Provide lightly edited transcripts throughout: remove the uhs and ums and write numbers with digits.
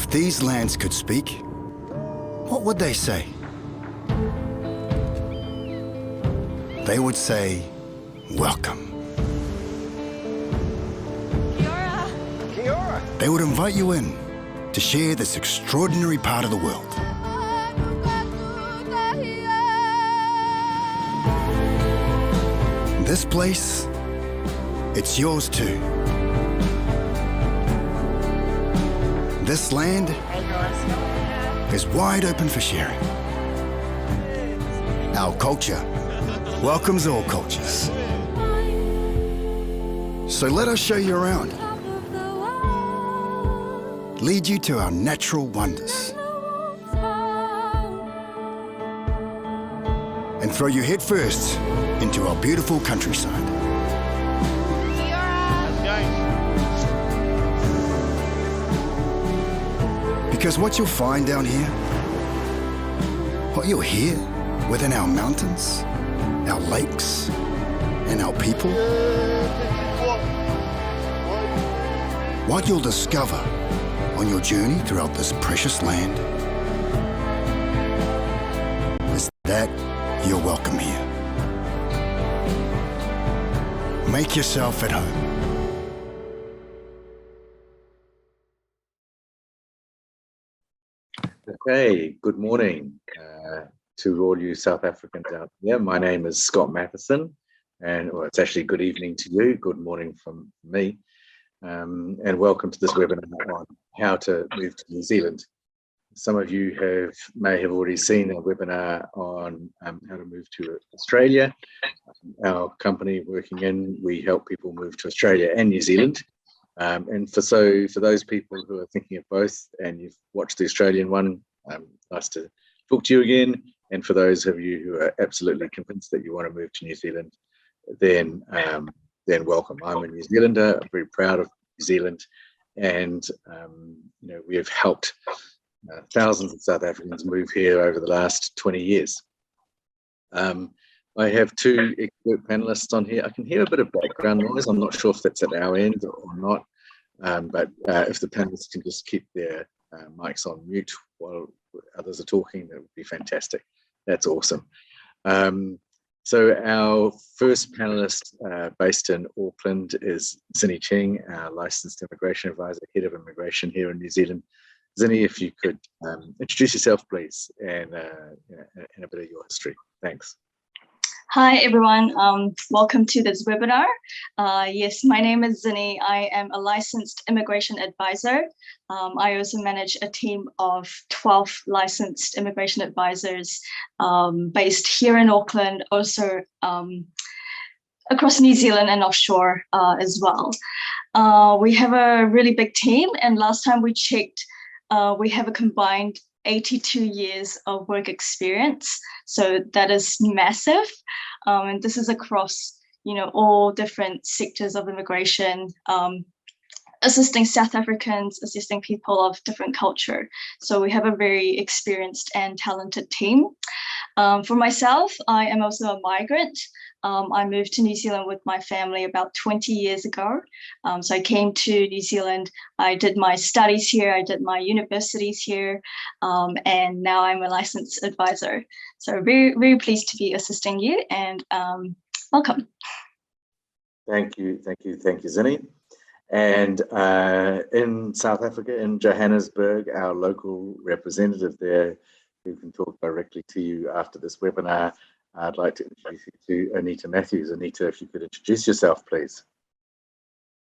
If these lands could speak, what would they say? They would say, welcome. Kia ora. Kia ora. They would invite you in to share this extraordinary part of the world. This place, it's yours too. This land is wide open for sharing. Our culture welcomes all cultures. So let us show you around. Lead you to our natural wonders. And throw you head first into our beautiful countryside. Because what you'll find down here, what you'll hear within our mountains, our lakes, and our people, what you'll discover on your journey throughout this precious land is that you're welcome here. Make yourself at home. Okay, good morning to all you South Africans out there. My name is Scott Mathieson, and well, it's actually good evening to you. Good morning from me, and welcome to this webinar on how to move to New Zealand. Some of you may have already seen a webinar on how to move to Australia. Our company we help people move to Australia and New Zealand. And for those people who are thinking of both and you've watched the Australian one, nice to talk to you again. And for those of you who are absolutely convinced that you want to move to New Zealand, then welcome. I'm a New Zealander. I'm very proud of New Zealand, and we have helped thousands of South Africans move here over the last 20 years. I have two expert panelists on here. I can hear a bit of background noise. I'm not sure if that's at our end or not, but if the panelists can just keep their mics on mute while others are talking, that would be fantastic. That's awesome. So our first panelist based in Auckland is Zinny Cheng, our licensed immigration advisor, head of immigration here in New Zealand. Zinny, if you could introduce yourself, please, and a bit of your history. Thanks. Hi, everyone. Welcome to this webinar. Yes, my name is Zinny. I am a licensed immigration advisor. I also manage a team of 12 licensed immigration advisors based here in Auckland, also across New Zealand and offshore as well. We have a really big team, and last time we checked, we have a combined 82 years of work experience. So that is massive. And this is across, all different sectors of immigration, assisting South Africans, assisting people of different culture. So we have a very experienced and talented team. For myself, I am also a migrant. I moved to New Zealand with my family about 20 years ago. So I came to New Zealand, I did my studies here, I did my universities here, and now I'm a licensed advisor. So very, very pleased to be assisting you, and welcome. Thank you, Zinny. And in South Africa, in Johannesburg, our local representative there, who can talk directly to you after this webinar, I'd like to introduce you to Anita Matthews. Anita, if you could introduce yourself, please.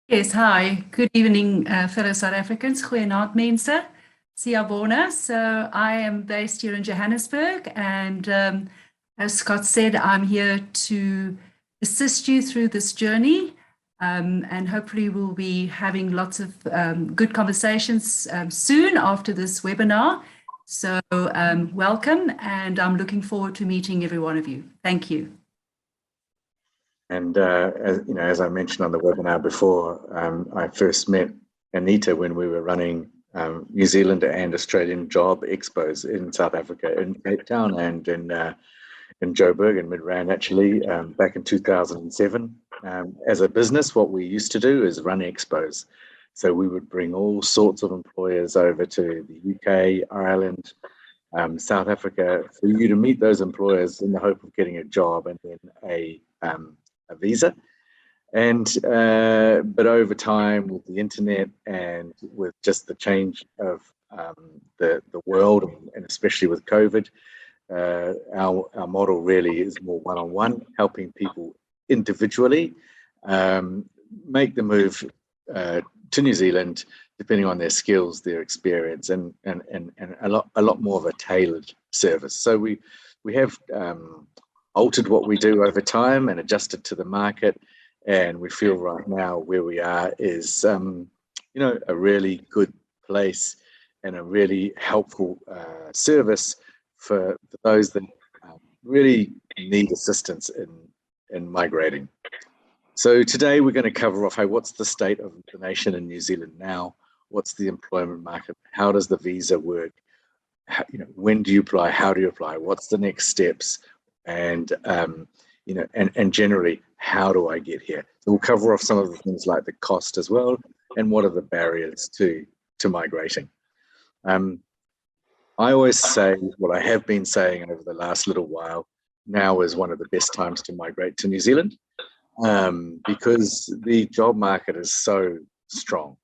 Yes, hi. Good evening, fellow South Africans. Goeienaand, mense. Siyabona. So I am based here in Johannesburg, and as Scott said, I'm here to assist you through this journey, and hopefully we'll be having lots of good conversations soon after this webinar. So welcome, and I'm looking forward to meeting every one of you. Thank you. And as I mentioned on the webinar before, I first met Anita when we were running New Zealand and Australian job expos in South Africa, in Cape Town and in Joburg and Midrand, actually, back in 2007. As a business, what we used to do is run expos. So we would bring all sorts of employers over to the UK, Ireland, South Africa, for you to meet those employers in the hope of getting a job and then a visa. And but over time, with the internet and with just the change of the world, and especially with COVID, our model really is more one-on-one, helping people individually make the move to New Zealand, depending on their skills, their experience, and a lot more of a tailored service. So we have altered what we do over time and adjusted to the market, and we feel right now where we are is a really good place and a really helpful service for those that really need assistance in migrating. So today we're going to cover off, hey, what's the state of the nation in New Zealand now? What's the employment market? How does the visa work? How, when do you apply? How do you apply? What's the next steps? And and generally, how do I get here? So we'll cover off some of the things like the cost as well, and what are the barriers to migrating. I always say, well, I have been saying over the last little while, now is one of the best times to migrate to New Zealand, because the job market is so strong.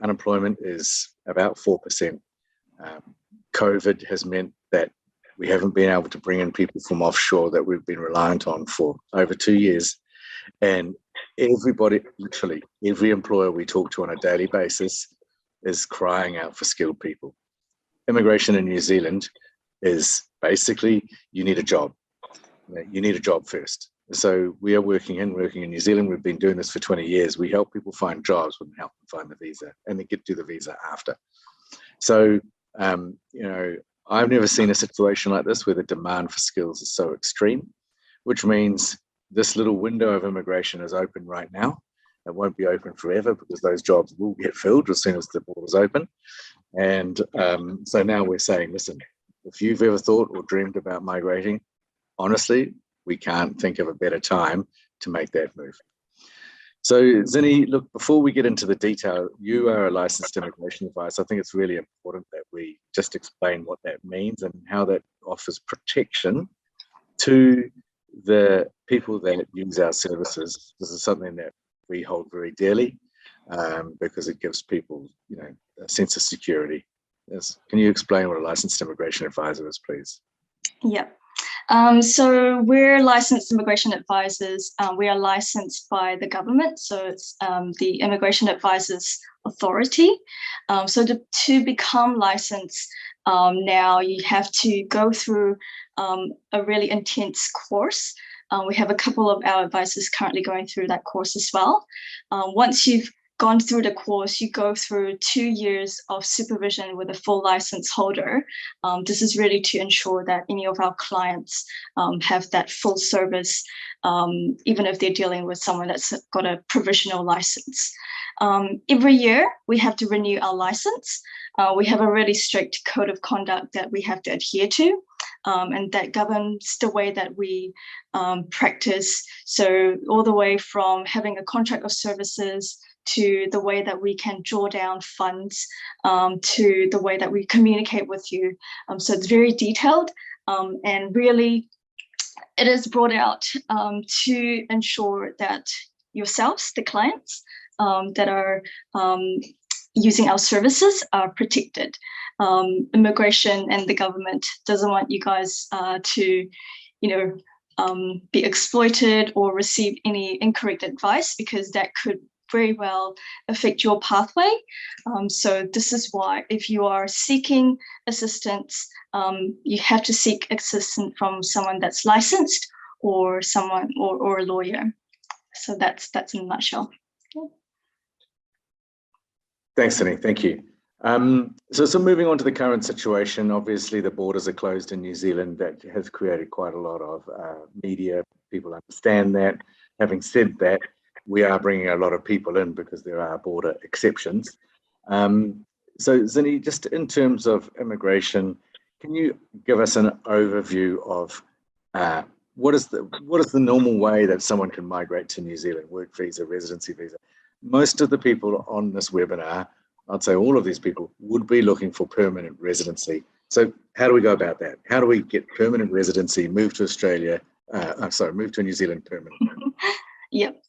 Unemployment is about 4%. COVID has meant that we haven't been able to bring in people from offshore that we've been reliant on for over 2 years. And everybody, literally every employer we talk to on a daily basis is crying out for skilled people. Immigration in New Zealand is basically, you need a job. You need a job first. So we are working in New Zealand. We've been doing this for 20 years. We help people find jobs, we help them find the visa, and they get to the visa after. So, I've never seen a situation like this where the demand for skills is so extreme, which means this little window of immigration is open right now. It won't be open forever because those jobs will get filled as soon as the borders open. And so now we're saying, listen, if you've ever thought or dreamed about migrating, honestly, we can't think of a better time to make that move. So Zinny, look, before we get into the detail, you are a licensed immigration advisor. I think it's really important that we just explain what that means and how that offers protection to the people that use our services. This is something that we hold very dearly because it gives people, a sense of security. Yes. Can you explain what a licensed immigration advisor is, please? Yeah. So we're licensed immigration advisors. We are licensed by the government, so it's the Immigration Advisors Authority. So to become licensed now, you have to go through a really intense course. We have a couple of our advisors currently going through that course as well. Once you've gone through the course, you go through 2 years of supervision with a full license holder. This is really to ensure that any of our clients have that full service, even if they're dealing with someone that's got a provisional license. Every year, we have to renew our license. We have a really strict code of conduct that we have to adhere to, and that governs the way that we practice. So all the way from having a contract of services to the way that we can draw down funds, to the way that we communicate with you. So it's very detailed, and really it is brought out to ensure that yourselves, the clients that are using our services, are protected. Immigration and the government doesn't want you guys to, be exploited or receive any incorrect advice, because that could very well affect your pathway. So this is why, if you are seeking assistance, you have to seek assistance from someone that's licensed or someone or a lawyer. So that's in a nutshell. Yeah. Thanks, Zinny. Thank you. So moving on to the current situation, obviously the borders are closed in New Zealand. That has created quite a lot of media. People understand that. Having said that, we are bringing a lot of people in because there are border exceptions. So Zinny, just in terms of immigration, can you give us an overview of what is the normal way that someone can migrate to New Zealand? Work visa, residency visa. most of the people on this webinar, I'd say all of these people would be looking for permanent residency. So how do we go about that? How do we get permanent residency, move to Australia, move to New Zealand permanently? Yep.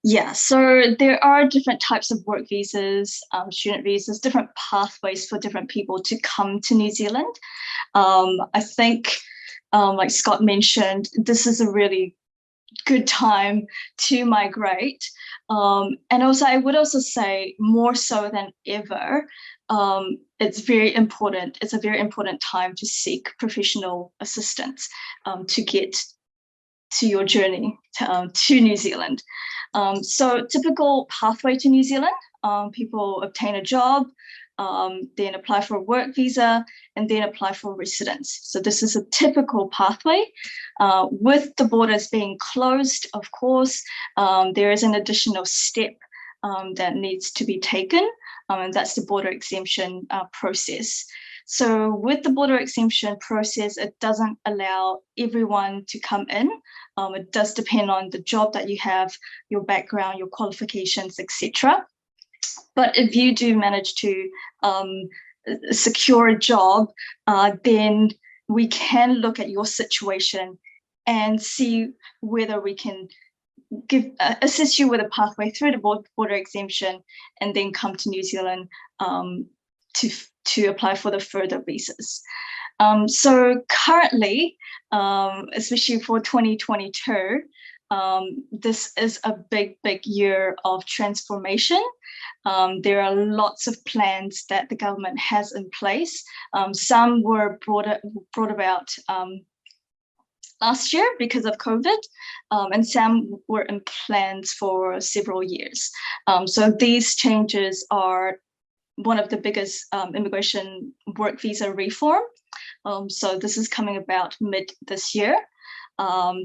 Yeah, so there are different types of work visas, student visas, different pathways for different people to come to New Zealand. I think, like Scott mentioned, this is a really good time to migrate. And also, I would also say more so than ever, it's very important. It's a very important time to seek professional assistance to get to your journey to New Zealand. So typical pathway to New Zealand, people obtain a job, then apply for a work visa, and then apply for residence. So this is a typical pathway. With the borders being closed, of course, there is an additional step that needs to be taken, and that's the border exemption process. So with the border exemption process, it doesn't allow everyone to come in. It does depend on the job that you have, your background, your qualifications, etc. But if you do manage to secure a job, then we can look at your situation and see whether we can assist you with a pathway through the border exemption and then come to New Zealand to apply for the further visas. So currently, especially for 2022, this is a big year of transformation. There are lots of plans that the government has in place. Some were brought about last year because of COVID, and some were in plans for several years. So these changes are one of the biggest immigration work visa reform. So this is coming about mid this year.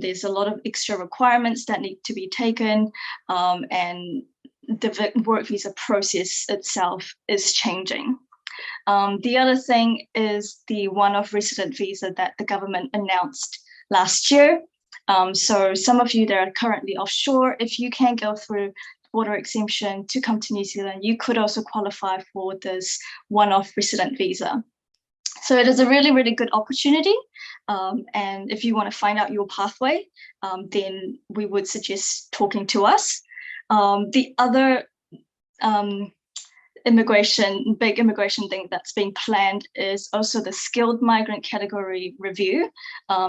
There's a lot of extra requirements that need to be taken, and the work visa process itself is changing. The other thing is the one-off resident visa that the government announced last year. So some of you that are currently offshore, if you can go through border exemption to come to New Zealand, you could also qualify for this one-off resident visa. So it is a really good opportunity. And if you want to find out your pathway, then we would suggest talking to us. The other big immigration thing that's being planned is also the skilled migrant category review.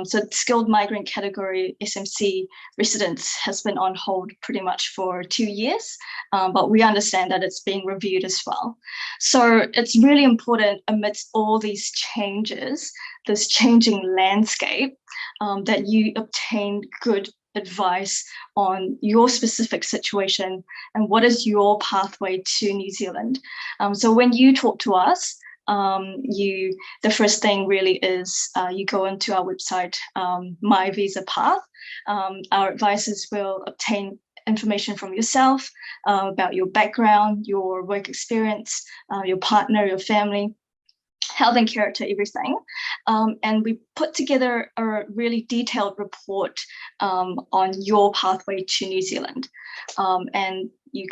So skilled migrant category SMC residence has been on hold pretty much for 2 years, but we understand that it's being reviewed as well. So it's really important amidst all these changes, this changing landscape, that you obtain good advice on your specific situation and what is your pathway to New Zealand. So when you talk to us, the first thing really is you go into our website, My Visa Path. Our advisors will obtain information from yourself about your background, your work experience, your partner, your family, health and character, everything. And we put together a really detailed report on your pathway to New Zealand. And you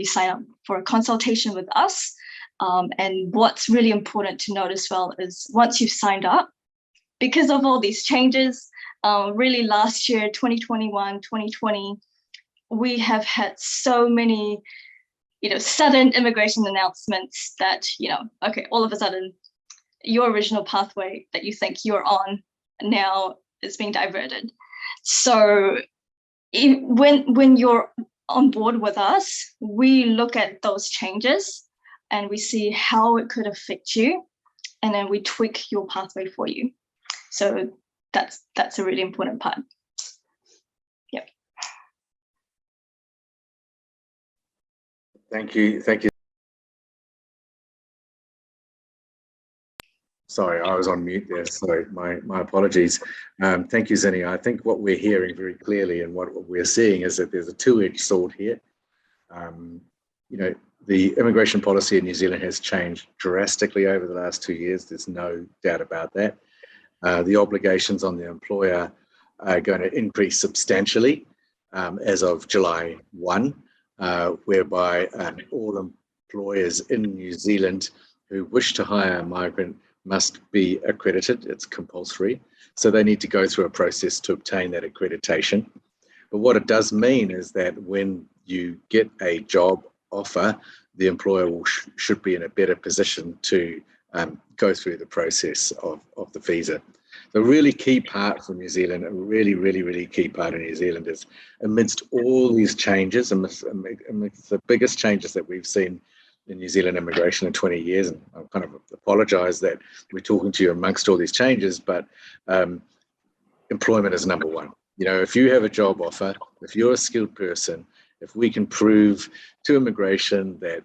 sign up for a consultation with us. And what's really important to note as well is once you've signed up, because of all these changes, really last year, 2021, 2020, we have had so many sudden immigration announcements that, okay, all of a sudden, your original pathway that you think you're on now is being diverted. So when you're on board with us, we look at those changes and we see how it could affect you, and then we tweak your pathway for you. So that's a really important part. Yep. Thank you. Sorry, I was on mute there. Sorry, my apologies. Thank you, Zinny. I think what we're hearing very clearly and what we're seeing is that there's a two-edged sword here. The immigration policy in New Zealand has changed drastically over the last 2 years. There's no doubt about that. The obligations on the employer are going to increase substantially as of July 1. whereby all employers in New Zealand who wish to hire a migrant must be accredited. It's compulsory. So they need to go through a process to obtain that accreditation. But what it does mean is that when you get a job offer, the employer should be in a better position to go through the process of the visa. The really key part for New Zealand, a really key part in New Zealand is amidst all these changes, amidst the biggest changes that we've seen in New Zealand immigration in 20 years, and I kind of apologise that we're talking to you amongst all these changes, but employment is number one. You know, if you have a job offer, if you're a skilled person, if we can prove to immigration that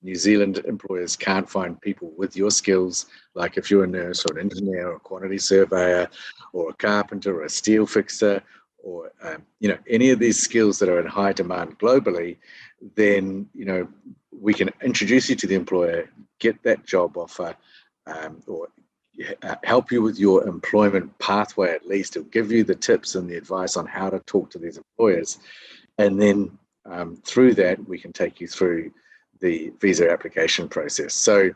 New Zealand employers can't find people with your skills, like if you're a nurse or an engineer or a quantity surveyor or a carpenter or a steel fixer or, you know, any of these skills that are in high demand globally, then, you know, we can introduce you to the employer, get that job offer, or help you with your employment pathway at least. It'll give you the tips and the advice on how to talk to these employers. And then through that, we can take you through the visa application process. So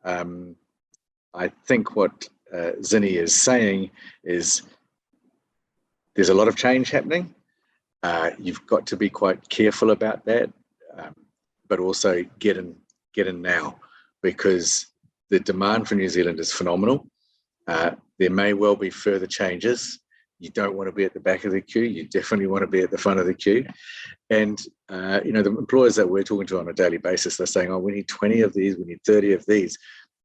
I think what Zinny is saying is there's a lot of change happening. You've got to be quite careful about that, but also get in now, because the demand for New Zealand is phenomenal. There may well be further changes. You don't want to be at the back of the queue. You definitely want to be at the front of the queue. And, you know, the employers that we're talking to on a daily basis, they're saying, oh, we need 20 of these, we need 30 of these.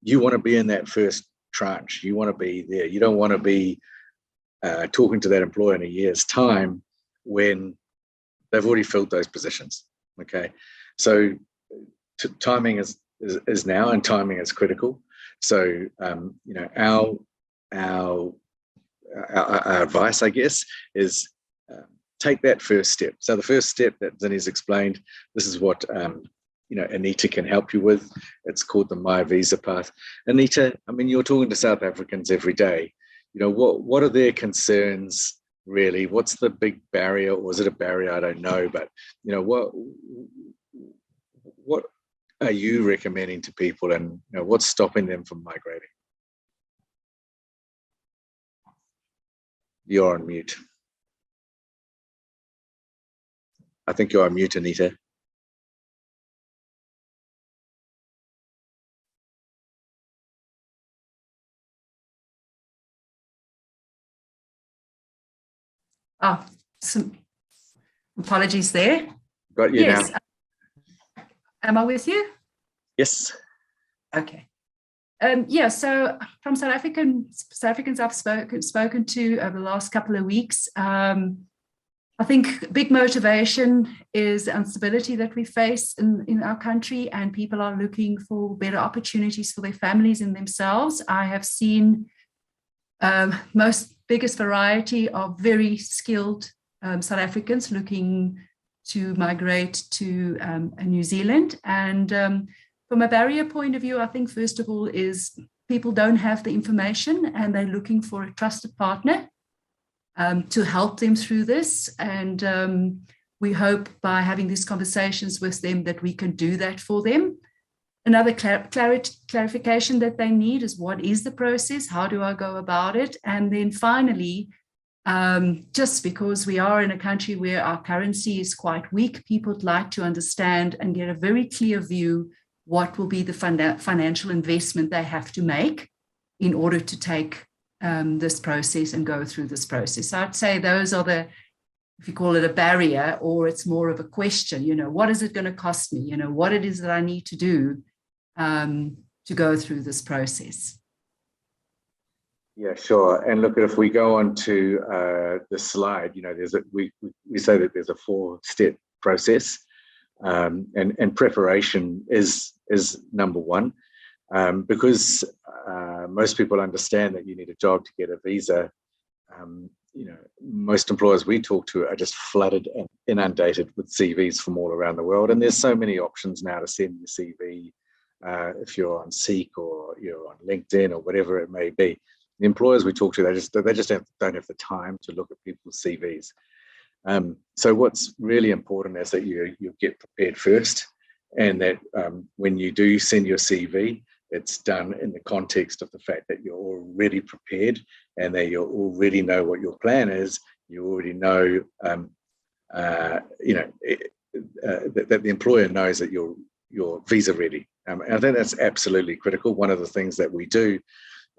You want to be in that first tranche. You want to be there. You don't want to be talking to that employer in a year's time when they've already filled those positions, okay? So timing is now, and timing is critical. So, you know, our advice, I guess, is take that first step. So the first step that Zinny's explained, this is what you know, Anita can help you with. It's called the My Visa Path. Anita, I mean, you're talking to South Africans every day. You know, what are their concerns really? What's the big barrier, or is it a barrier? I don't know, but you know, what are you recommending to people, and you know, what's stopping them from migrating? You're on mute. I think you're on mute, Anita. Oh, some apologies there. Got you yes. now. Am I with you? Yes. Okay. Yeah, so from South Africans I've spoken to over the last couple of weeks, I think big motivation is the instability that we face in our country, and people are looking for better opportunities for their families and themselves. I have seen biggest variety of very skilled South Africans looking to migrate to New Zealand. And from a barrier point of view, I think first of all is people don't have the information, and they're looking for a trusted partner to help them through this. And we hope by having these conversations with them that we can do that for them. Another clarification that they need is, what is the process? How do I go about it? And then finally, just because we are in a country where our currency is quite weak, people would like to understand and get a very clear view what will be the financial investment they have to make in order to take this process and go through this process. So I'd say those are the, if you call it a barrier, or it's more of a question, you know, what is it going to cost me? You know, what it is that I need to do to go through this process. Yeah, sure. And look, if we go on to the slide, you know, we say that there's a 4-step process, and preparation is number one, because most people understand that you need a job to get a visa. You know, most employers we talk to are just flooded and inundated with CVs from all around the world, and there's so many options now to send your CV. If you're on Seek or you're on LinkedIn or whatever it may be, the employers we talk to, they just don't have the time to look at people's CVs. So what's really important is that you get prepared first, and that when you do send your CV, it's done in the context of the fact that you're already prepared and that you already know what your plan is. You already know, that the employer knows that you're visa ready. And I think that's absolutely critical. One of the things that we do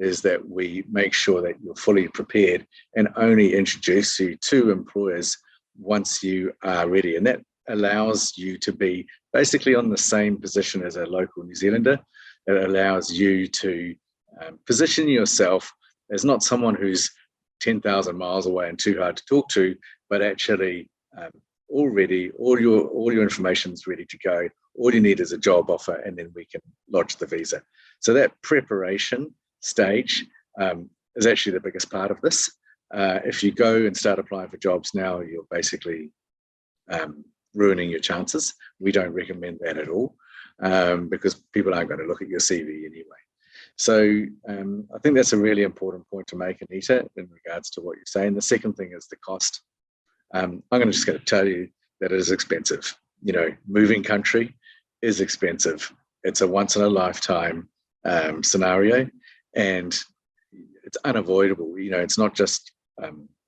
is that we make sure that you're fully prepared and only introduce you to employers once you are ready. And that allows you to be basically on the same position as a local New Zealander. It allows you to position yourself as not someone who's 10,000 miles away and too hard to talk to, but actually already all your information is ready to go. All you need is a job offer, and then we can lodge the visa. So that preparation stage is actually the biggest part of this. If you go and start applying for jobs now, you're basically ruining your chances. We don't recommend that at all, because people aren't going to look at your CV anyway. So I think that's a really important point to make, Anita, in regards to what you're saying. The second thing is the cost. I'm just going to tell you that it is expensive. Moving country is expensive. It's a once in a lifetime scenario, and it's unavoidable. It's not just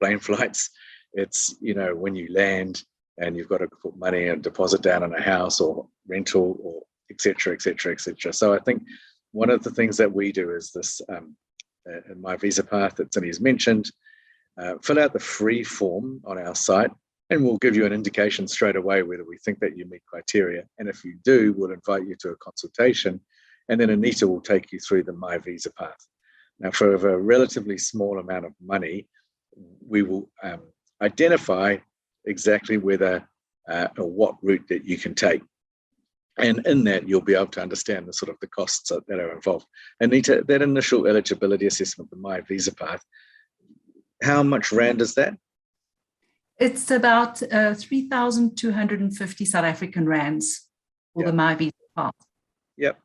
plane flights. It's, when you land and you've got to put money and deposit down on a house or rental or et cetera, et cetera, et cetera. So I think one of the things that we do is this, in my visa path that Zinny's mentioned, fill out the free form on our site, and we'll give you an indication straight away whether we think that you meet criteria. And if you do, we'll invite you to a consultation, and then Anita will take you through the My Visa path. Now, for a relatively small amount of money, we will identify exactly whether or what route that you can take. And in that, you'll be able to understand the sort of the costs that are involved. Anita, that initial eligibility assessment, the My Visa path, how much rand is that? It's about 3,250 South African rands for the My Visa path. Yep.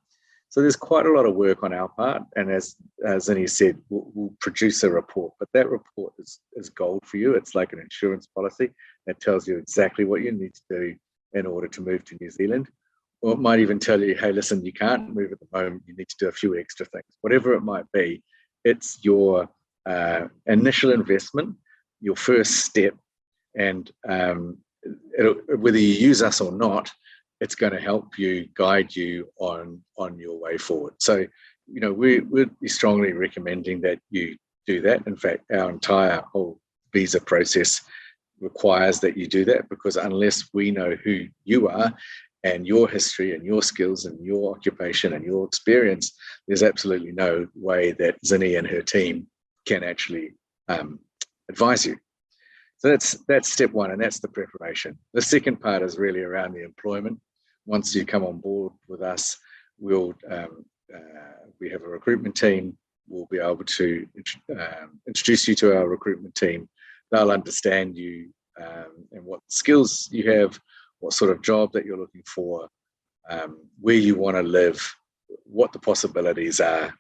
So there's quite a lot of work on our part, and as Zinny said, we'll produce a report, but that report is gold for you. It's like an insurance policy that tells you exactly what you need to do in order to move to New Zealand. Or it might even tell you, hey, listen, you can't move at the moment, you need to do a few extra things. Whatever it might be, it's your initial investment, your first step, and whether you use us or not, it's going to help you, guide you on your way forward. So, we'd be strongly recommending that you do that. In fact, our entire whole visa process requires that you do that, because unless we know who you are and your history and your skills and your occupation and your experience, there's absolutely no way that Zinny and her team can actually advise you. So that's step one, and that's the preparation. The second part is really around the employment. Once you come on board with us, we have a recruitment team. We'll be able to introduce you to our recruitment team. They'll understand you and what skills you have, what sort of job that you're looking for, where you want to live, what the possibilities are.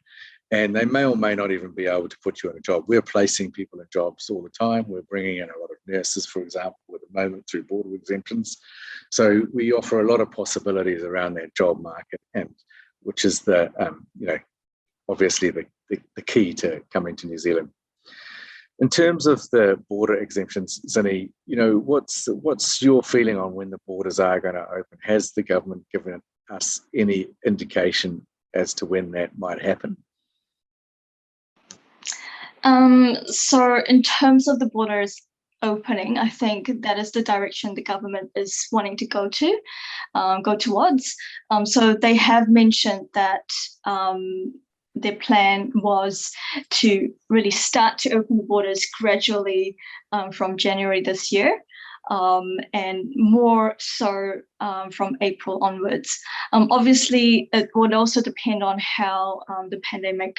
And they may or may not even be able to put you in a job. We're placing people in jobs all the time. We're bringing in a lot of nurses, for example, at the moment through border exemptions. So we offer a lot of possibilities around that job market, and which is the, obviously the key to coming to New Zealand. In terms of the border exemptions, Zinny, what's your feeling on when the borders are going to open? Has the government given us any indication as to when that might happen? So in terms of the borders opening, I think that is the direction the government is wanting to go towards. So they have mentioned that their plan was to really start to open the borders gradually from January this year, and more so from April onwards. Obviously, it would also depend on how the pandemic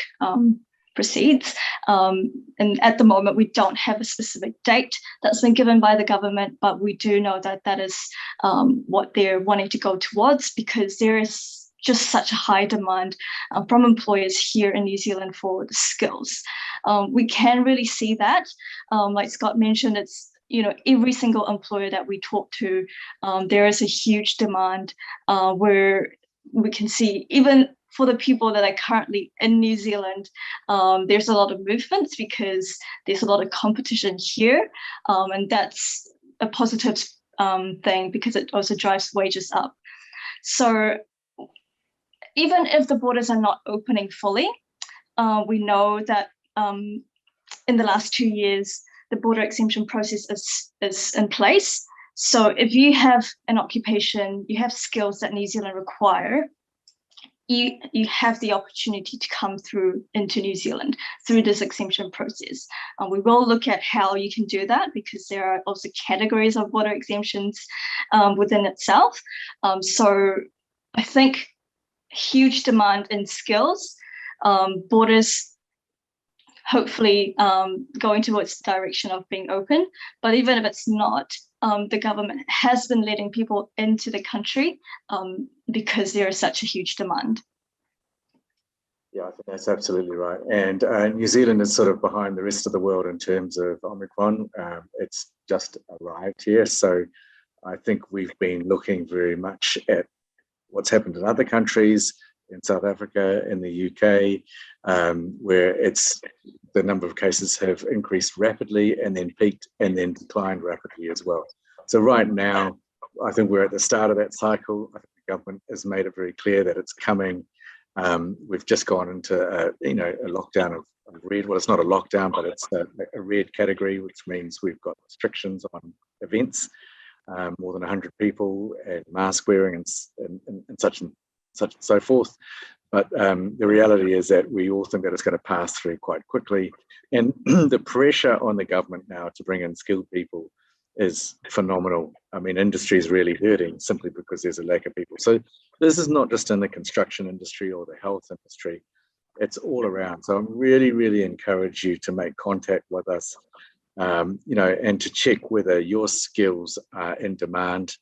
proceeds. And at the moment, we don't have a specific date that's been given by the government, but we do know that that is what they're wanting to go towards, because there is just such a high demand from employers here in New Zealand for the skills. We can really see that. Like Scott mentioned, it's every single employer that we talk to, there is a huge demand where we can see, even for the people that are currently in New Zealand, there's a lot of movements because there's a lot of competition here, and that's a positive thing because it also drives wages up. So even if the borders are not opening fully, we know that in the last 2 years, the border exemption process is in place. So if you have an occupation, you have skills that New Zealand require, you have the opportunity to come through into New Zealand through this exemption process. We will look at how you can do that because there are also categories of border exemptions within itself. So I think huge demand in skills, borders hopefully going towards the direction of being open. But even if it's not, the government has been letting people into the country because there is such a huge demand. Yeah, I think that's absolutely right. And New Zealand is sort of behind the rest of the world in terms of Omicron. It's just arrived here. So I think we've been looking very much at what's happened in other countries, in South Africa, in the UK, where the number of cases have increased rapidly and then peaked and then declined rapidly as well. So right now, I think we're at the start of that cycle. I think the government has made it very clear that it's coming. We've just gone into a lockdown of red. Well, it's not a lockdown, but it's a red category, which means we've got restrictions on events, more than 100 people, and mask wearing and such and so forth. But the reality is that we all think that it's going to pass through quite quickly. And the pressure on the government now to bring in skilled people is phenomenal. I mean, industry is really hurting simply because there's a lack of people. So this is not just in the construction industry or the health industry, it's all around. So I really, really encourage you to make contact with us, and to check whether your skills are in demand.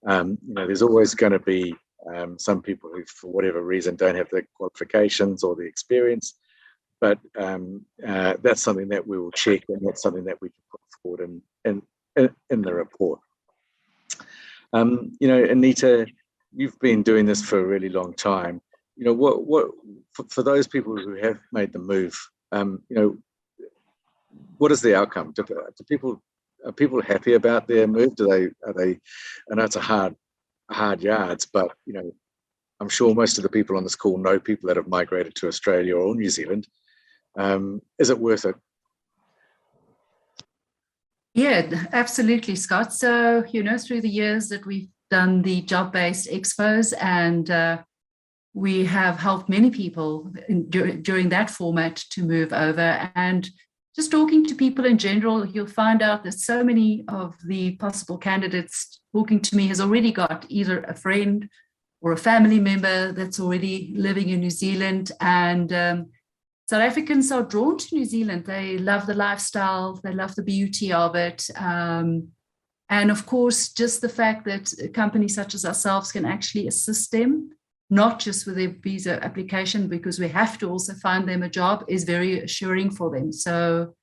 There's always going to be some people who, for whatever reason, don't have the qualifications or the experience, but that's something that we will check, and that's something that we can put forward in the report. Anita, you've been doing this for a really long time. What for those people who have made the move, what is the outcome? Are people happy about their move? Are they? I know it's a hard yards, but I'm sure most of the people on this call know people that have migrated to Australia or New Zealand. Is it worth it? Yeah, absolutely, Scott. So, through the years that we've done the job-based expos, and we have helped many people during that format to move over. And just talking to people in general, you'll find out that so many of the possible candidates talking to me has already got either a friend or a family member that's already living in New Zealand. And South Africans are drawn to New Zealand. They love the lifestyle, they love the beauty of it. And of course, just the fact that companies such as ourselves can actually assist them, not just with their visa application, because we have to also find them a job, is very assuring for them. So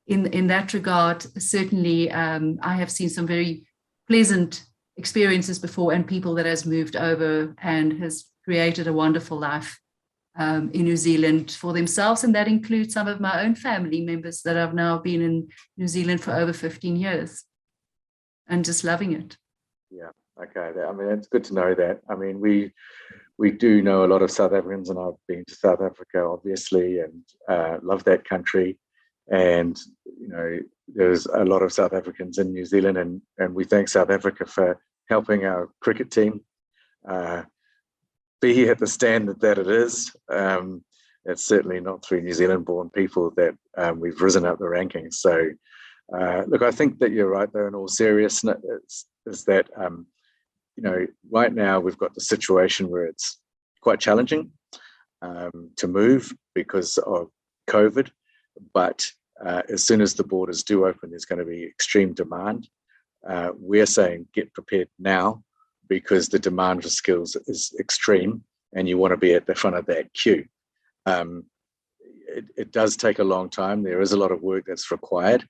in that regard, certainly I have seen some very pleasant experiences before, and people that has moved over and has created a wonderful life in New Zealand for themselves. And that includes some of my own family members that have now been in New Zealand for over 15 years and just loving it. Yeah, okay. I mean, it's good to know that. I mean, we do know a lot of South Africans, and I've been to South Africa, obviously, and love that country. And, there's a lot of South Africans in New Zealand, and we thank South Africa for helping our cricket team be at the standard that it is. It's certainly not through New Zealand-born people that we've risen up the rankings. So, look, I think that you're right, though, in all seriousness, is that, right now we've got the situation where it's quite challenging to move because of COVID. But as soon as the borders do open, there's going to be extreme demand. We're saying get prepared now, because the demand for skills is extreme and you want to be at the front of that queue. It does take a long time. There is a lot of work that's required.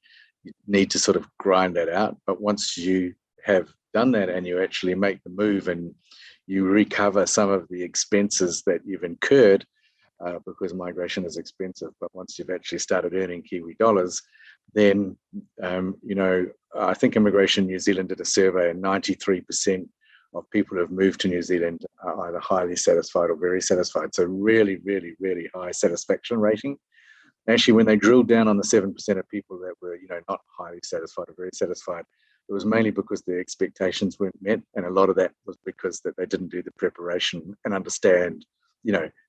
you need to sort of grind that out. But once you have done that and you actually make the move and you recover some of the expenses that you've incurred, because migration is expensive, but once you've actually started earning Kiwi dollars, then, I think Immigration New Zealand did a survey and 93% of people who have moved to New Zealand are either highly satisfied or very satisfied. So really, really, really high satisfaction rating. Actually, when they drilled down on the 7% of people that were, not highly satisfied or very satisfied, it was mainly because their expectations weren't met. And a lot of that was because that they didn't do the preparation and understand,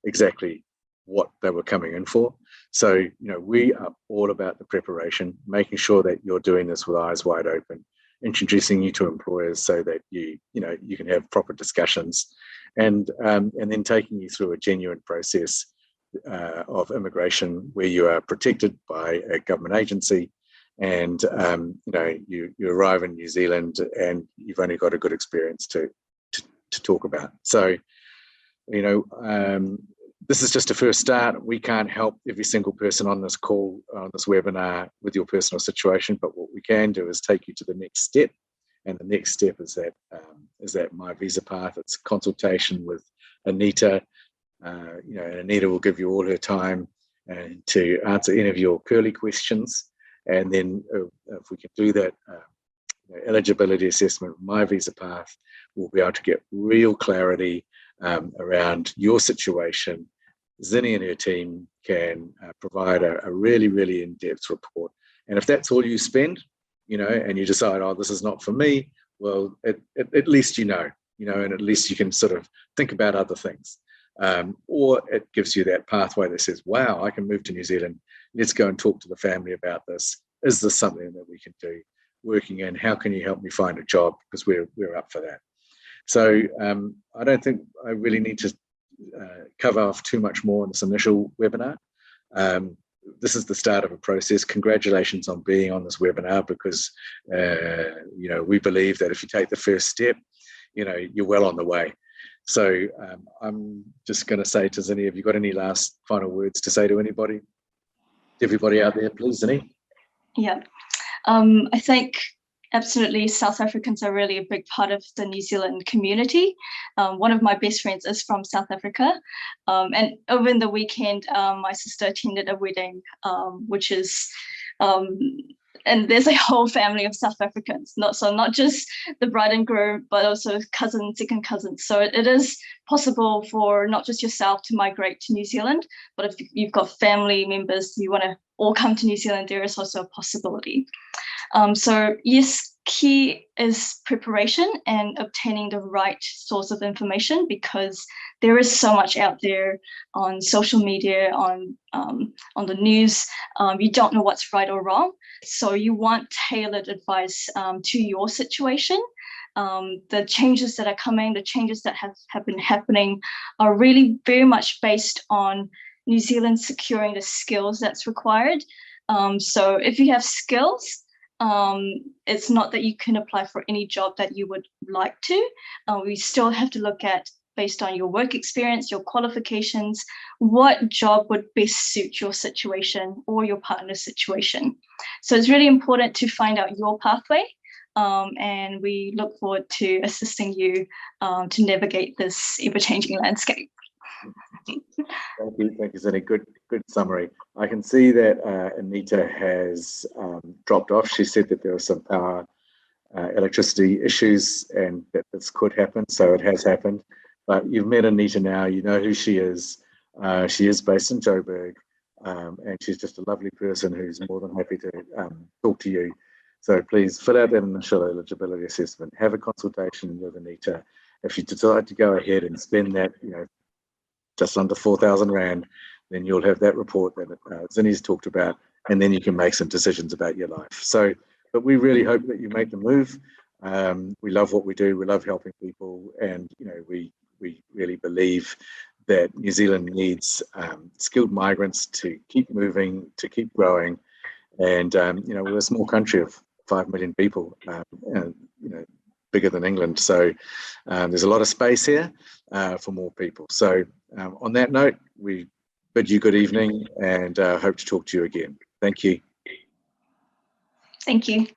exactly what they were coming in for. So, we are all about the preparation, making sure that you're doing this with eyes wide open, introducing you to employers so that you can have proper discussions, and then taking you through a genuine process of immigration where you are protected by a government agency, and you arrive in New Zealand and you've only got a good experience to talk about. So, this is just a first start. We can't help every single person on this call, on this webinar, with your personal situation, but what we can do is take you to the next step. And the next step is that My Visa Path. It's consultation with Anita. And Anita will give you all her time to answer any of your curly questions. And then if we can do that eligibility assessment, My Visa Path, we'll be able to get real clarity around your situation. Zinny and her team can provide a really, really in-depth report. And if that's all you spend, and you decide, oh, this is not for me, well, at least and at least you can sort of think about other things. Or it gives you that pathway that says, wow, I can move to New Zealand. Let's go and talk to the family about this. Is this something that we can do working in? How can you help me find a job? Because we're up for that. So I don't think I really need to cover off too much more in this initial webinar. This is the start of a process. Congratulations on being on this webinar, because we believe that if you take the first step, you're well on the way. So I'm just going to say to Zinny, have you got any last final words to say to anybody? Everybody out there, please, Zinny. Yeah, I think absolutely South Africans are really a big part of the New Zealand community. One of my best friends is from South Africa. And over the weekend, my sister attended a wedding, which is, and there's a whole family of South Africans, not just the bride and groom, but also cousins, second cousins. So it is possible for not just yourself to migrate to New Zealand, but if you've got family members, you want to all come to New Zealand, there is also a possibility. So yes, key is preparation and obtaining the right source of information, because there is so much out there on social media, on the news. You don't know what's right or wrong. So you want tailored advice to your situation. The changes that are coming, the changes that have been happening are really very much based on New Zealand securing the skills that's required. So if you have skills, it's not that you can apply for any job that you would like to. We still have to look at, based on your work experience, your qualifications, what job would best suit your situation or your partner's situation. So it's really important to find out your pathway, and we look forward to assisting you to navigate this ever-changing landscape. Thank you, Zinny. Good summary. I can see that Anita has dropped off. She said that there were some power, electricity issues, and that this could happen. So it has happened. But you've met Anita now. You know who she is. She is based in Joburg, and she's just a lovely person who's more than happy to talk to you. So please fill out that initial eligibility assessment. Have a consultation with Anita. If you decide to go ahead and spend that, just under 4,000 Rand, then you'll have that report that Zinny's talked about, and then you can make some decisions about your life. So, but we really hope that you make the move. We love what we do. We love helping people, and we really believe that New Zealand needs skilled migrants to keep moving, to keep growing, and we're a small country of 5 million people, bigger than England. So there's a lot of space here for more people. So on that note, we bid you good evening and hope to talk to you again. Thank you. Thank you.